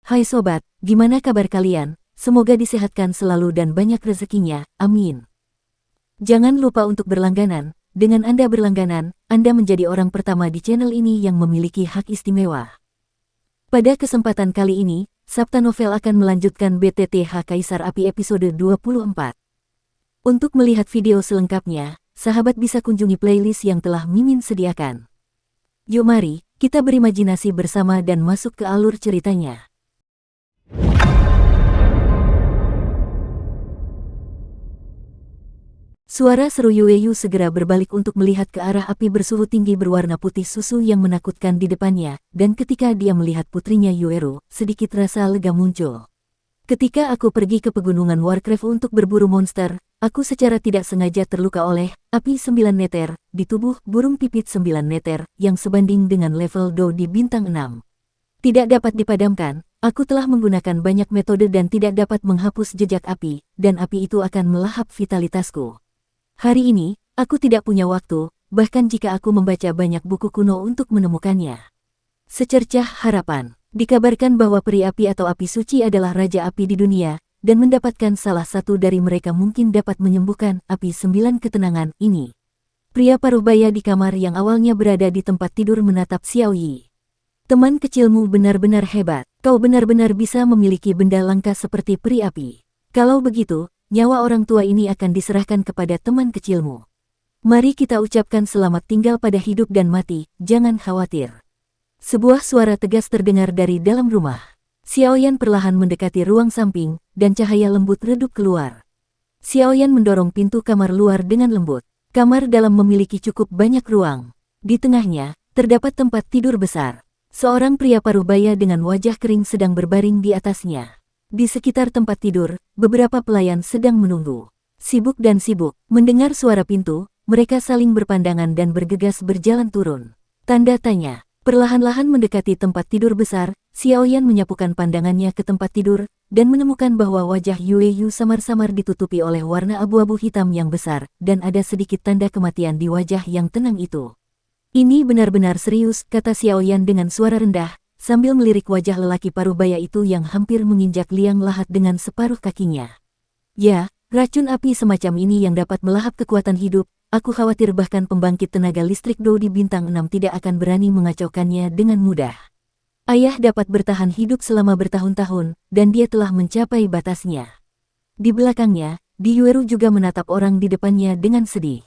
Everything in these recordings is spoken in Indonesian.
Hai sobat, gimana kabar kalian? Semoga disehatkan selalu dan banyak rezekinya, amin. Jangan lupa untuk berlangganan. Dengan Anda berlangganan, Anda menjadi orang pertama di channel ini yang memiliki hak istimewa. Pada kesempatan kali ini, Sabta Novel akan melanjutkan BTTH Kaisar Api episode 24. Untuk melihat video selengkapnya, sahabat bisa kunjungi playlist yang telah Mimin sediakan. Yuk mari, kita berimajinasi bersama dan masuk ke alur ceritanya. Suara seru Yueyu segera berbalik untuk melihat ke arah api bersuhu tinggi berwarna putih susu yang menakutkan di depannya, dan ketika dia melihat putrinya Yueru, sedikit rasa lega muncul. Ketika aku pergi ke pegunungan Warcraft untuk berburu monster, aku secara tidak sengaja terluka oleh api 9 meter di tubuh burung pipit 9 meter yang sebanding dengan level Do di bintang 6. Tidak dapat dipadamkan, aku telah menggunakan banyak metode dan tidak dapat menghapus jejak api, dan api itu akan melahap vitalitasku. Hari ini, aku tidak punya waktu, bahkan jika aku membaca banyak buku kuno untuk menemukannya. Secercah harapan. Dikabarkan bahwa peri api atau api suci adalah raja api di dunia, dan mendapatkan salah satu dari mereka mungkin dapat menyembuhkan api 9 ketenangan ini. Pria paruh baya di kamar yang awalnya berada di tempat tidur menatap Xiao Yi. Teman kecilmu benar-benar hebat, kau benar-benar bisa memiliki benda langka seperti peri api. Kalau begitu, nyawa orang tua ini akan diserahkan kepada teman kecilmu. Mari kita ucapkan selamat tinggal pada hidup dan mati, jangan khawatir. Sebuah suara tegas terdengar dari dalam rumah. Xiaoyan perlahan mendekati ruang samping, dan cahaya lembut redup keluar. Xiaoyan mendorong pintu kamar luar dengan lembut. Kamar dalam memiliki cukup banyak ruang. Di tengahnya, terdapat tempat tidur besar. Seorang pria paruh baya dengan wajah kering sedang berbaring di atasnya. Di sekitar tempat tidur, beberapa pelayan sedang menunggu. Sibuk dan sibuk, mendengar suara pintu, mereka saling berpandangan dan bergegas berjalan turun. Tanda tanya. Perlahan-lahan mendekati tempat tidur besar, Xiaoyan menyapukan pandangannya ke tempat tidur, dan menemukan bahwa wajah Yueyu samar-samar ditutupi oleh warna abu-abu hitam yang besar, dan ada sedikit tanda kematian di wajah yang tenang itu. Ini benar-benar serius, kata Xiaoyan dengan suara rendah, sambil melirik wajah lelaki paruh baya itu yang hampir menginjak liang lahat dengan separuh kakinya. Ya, racun api semacam ini yang dapat melahap kekuatan hidup. Aku khawatir bahkan pembangkit tenaga listrik Do di bintang 6 tidak akan berani mengacaukannya dengan mudah. Ayah dapat bertahan hidup selama bertahun-tahun, dan dia telah mencapai batasnya. Di belakangnya, Yueru juga menatap orang di depannya dengan sedih.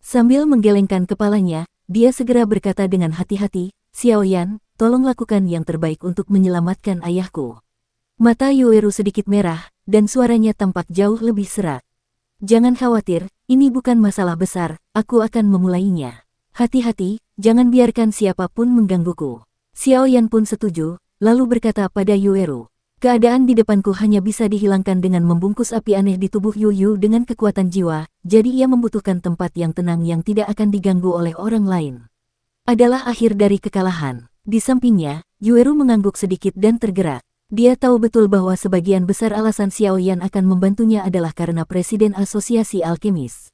Sambil menggelengkan kepalanya, dia segera berkata dengan hati-hati, Xiaoyan, tolong lakukan yang terbaik untuk menyelamatkan ayahku. Mata Yueru sedikit merah, dan suaranya tampak jauh lebih serak. Jangan khawatir, ini bukan masalah besar, aku akan memulainya. Hati-hati, jangan biarkan siapapun menggangguku. Xiaoyan pun setuju, lalu berkata pada Yueru. Keadaan di depanku hanya bisa dihilangkan dengan membungkus api aneh di tubuh Yuyu dengan kekuatan jiwa, jadi ia membutuhkan tempat yang tenang yang tidak akan diganggu oleh orang lain. Adalah akhir dari kekalahan. Di sampingnya, Yueru mengangguk sedikit dan tergerak. Dia tahu betul bahwa sebagian besar alasan Xiaoyan akan membantunya adalah karena Presiden Asosiasi Alkemis.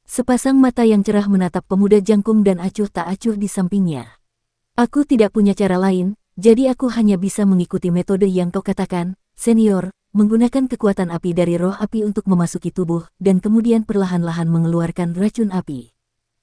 Sepasang mata yang cerah menatap pemuda jangkung dan acuh tak acuh di sampingnya. Aku tidak punya cara lain, jadi aku hanya bisa mengikuti metode yang kau katakan, senior, menggunakan kekuatan api dari roh api untuk memasuki tubuh, dan kemudian perlahan-lahan mengeluarkan racun api.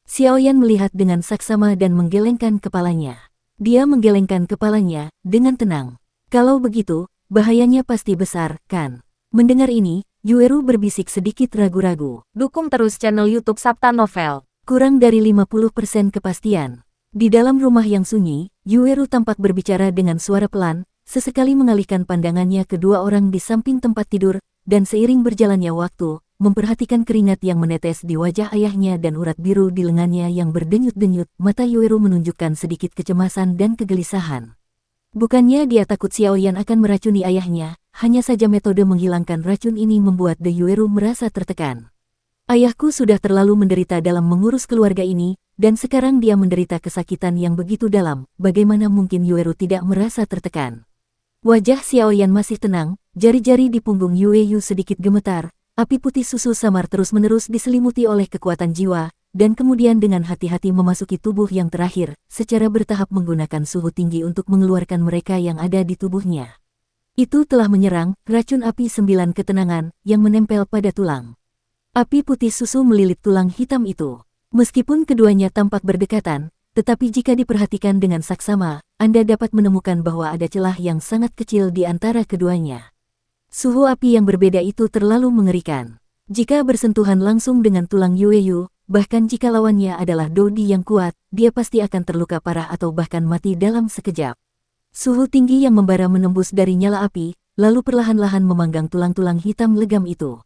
Xiaoyan melihat dengan saksama dan menggelengkan kepalanya. Dia menggelengkan kepalanya dengan tenang. Kalau begitu, bahayanya pasti besar, kan? Mendengar ini, Yueru berbisik sedikit ragu-ragu. Dukung terus channel YouTube Sabta Novel. Kurang dari 50% kepastian. Di dalam rumah yang sunyi, Yueru tampak berbicara dengan suara pelan, sesekali mengalihkan pandangannya ke dua orang di samping tempat tidur, dan seiring berjalannya waktu, memperhatikan keringat yang menetes di wajah ayahnya dan urat biru di lengannya yang berdenyut-denyut, mata Yueru menunjukkan sedikit kecemasan dan kegelisahan. Bukannya dia takut Xiaoyan akan meracuni ayahnya, hanya saja metode menghilangkan racun ini membuat Yueru merasa tertekan. Ayahku sudah terlalu menderita dalam mengurus keluarga ini, dan sekarang dia menderita kesakitan yang begitu dalam, bagaimana mungkin Yueru tidak merasa tertekan? Wajah Xiaoyan masih tenang, jari-jari di punggung Yueyu sedikit gemetar, api putih susu samar terus-menerus diselimuti oleh kekuatan jiwa, dan kemudian dengan hati-hati memasuki tubuh yang terakhir, secara bertahap menggunakan suhu tinggi untuk mengeluarkan mereka yang ada di tubuhnya. Itu telah menyerang racun api 9 ketenangan yang menempel pada tulang. Api putih susu melilit tulang hitam itu. Meskipun keduanya tampak berdekatan, tetapi jika diperhatikan dengan saksama, Anda dapat menemukan bahwa ada celah yang sangat kecil di antara keduanya. Suhu api yang berbeda itu terlalu mengerikan. Jika bersentuhan langsung dengan tulang Yueyu, bahkan jika lawannya adalah Dodi yang kuat, dia pasti akan terluka parah atau bahkan mati dalam sekejap. Suhu tinggi yang membara menembus dari nyala api, lalu perlahan-lahan memanggang tulang-tulang hitam legam itu.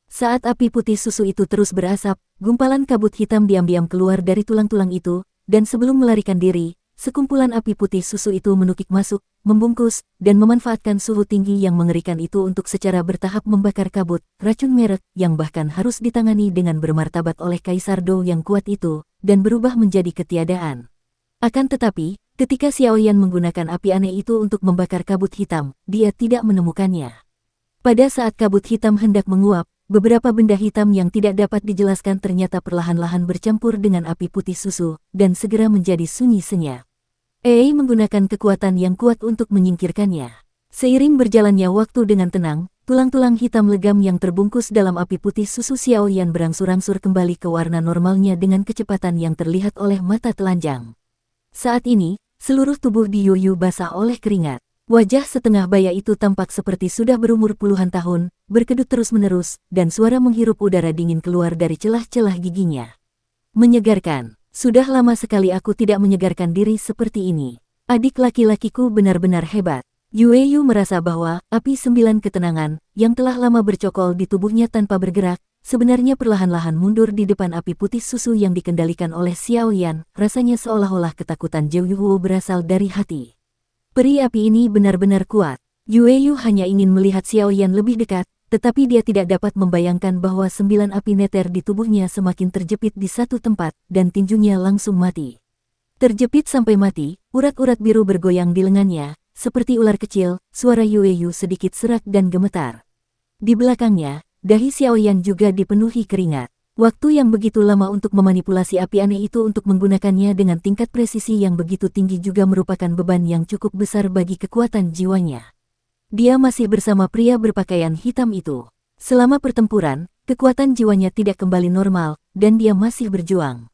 Saat api putih susu itu terus berasap, gumpalan kabut hitam diam-diam keluar dari tulang-tulang itu, dan sebelum melarikan diri, sekumpulan api putih susu itu menukik masuk, membungkus, dan memanfaatkan suhu tinggi yang mengerikan itu untuk secara bertahap membakar kabut, racun merek yang bahkan harus ditangani dengan bermartabat oleh Kaisar Dou yang kuat itu, dan berubah menjadi ketiadaan. Akan tetapi, ketika Xiaoyan menggunakan api aneh itu untuk membakar kabut hitam, dia tidak menemukannya. Pada saat kabut hitam hendak menguap, beberapa benda hitam yang tidak dapat dijelaskan ternyata perlahan-lahan bercampur dengan api putih susu, dan segera menjadi sunyi senyap. Ei menggunakan kekuatan yang kuat untuk menyingkirkannya. Seiring berjalannya waktu dengan tenang, tulang-tulang hitam legam yang terbungkus dalam api putih susu Xiaoyan berangsur-angsur kembali ke warna normalnya dengan kecepatan yang terlihat oleh mata telanjang. Saat ini, seluruh tubuh di Yuyu basah oleh keringat. Wajah setengah baya itu tampak seperti sudah berumur puluhan tahun, berkedut terus-menerus, dan suara menghirup udara dingin keluar dari celah-celah giginya. Menyegarkan. Sudah lama sekali aku tidak menyegarkan diri seperti ini. Adik laki-lakiku benar-benar hebat. Yueyu merasa bahwa api 9 ketenangan, yang telah lama bercokol di tubuhnya tanpa bergerak, sebenarnya perlahan-lahan mundur di depan api putih susu yang dikendalikan oleh Xiaoyan. Rasanya seolah-olah ketakutan Zhou Yuhuo berasal dari hati. Peri api ini benar-benar kuat. Yueyu hanya ingin melihat Xiaoyan lebih dekat, tetapi dia tidak dapat membayangkan bahwa 9 api neter di tubuhnya semakin terjepit di satu tempat, dan tinjunya langsung mati. Terjepit sampai mati, urat-urat biru bergoyang di lengannya, seperti ular kecil, suara Yueyu sedikit serak dan gemetar. Di belakangnya, dahi Xiaoyan juga dipenuhi keringat. Waktu yang begitu lama untuk memanipulasi api aneh itu untuk menggunakannya dengan tingkat presisi yang begitu tinggi juga merupakan beban yang cukup besar bagi kekuatan jiwanya. Dia masih bersama pria berpakaian hitam itu. Selama pertempuran, kekuatan jiwanya tidak kembali normal, dan dia masih berjuang.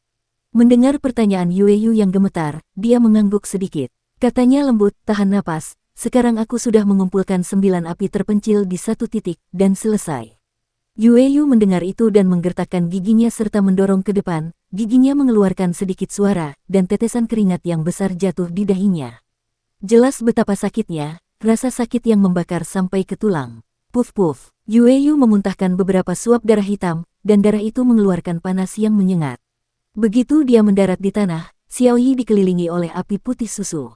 Mendengar pertanyaan Yueyu yang gemetar, dia mengangguk sedikit. Katanya lembut, tahan napas, sekarang aku sudah mengumpulkan 9 api terpencil di satu titik, dan selesai. Yueyu mendengar itu dan menggertakkan giginya serta mendorong ke depan, giginya mengeluarkan sedikit suara, dan tetesan keringat yang besar jatuh di dahinya. Jelas betapa sakitnya. Rasa sakit yang membakar sampai ke tulang. Puf-puf, Yueyu memuntahkan beberapa suap darah hitam, dan darah itu mengeluarkan panas yang menyengat. Begitu dia mendarat di tanah, Xiaoyi dikelilingi oleh api putih susu.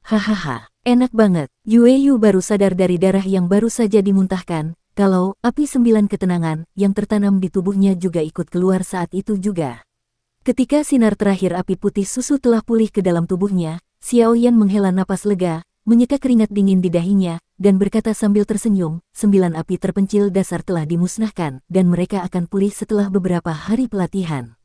Hahaha, enak banget. Yueyu baru sadar dari darah yang baru saja dimuntahkan, kalau api 9 ketenangan yang tertanam di tubuhnya juga ikut keluar saat itu juga. Ketika sinar terakhir api putih susu telah pulih ke dalam tubuhnya, Xiaoyan menghela napas lega, menyeka keringat dingin di dahinya, dan berkata sambil tersenyum, 9 api terpencil dasar telah dimusnahkan, dan mereka akan pulih setelah beberapa hari pelatihan.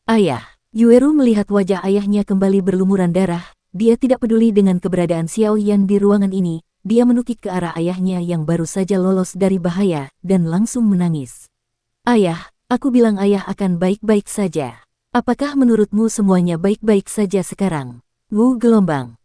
Ayah, Yueru melihat wajah ayahnya kembali berlumuran darah, dia tidak peduli dengan keberadaan Xiaoyan di ruangan ini, dia menukik ke arah ayahnya yang baru saja lolos dari bahaya, dan langsung menangis. Ayah, aku bilang ayah akan baik-baik saja. Apakah menurutmu semuanya baik-baik saja sekarang? Wu gelombang.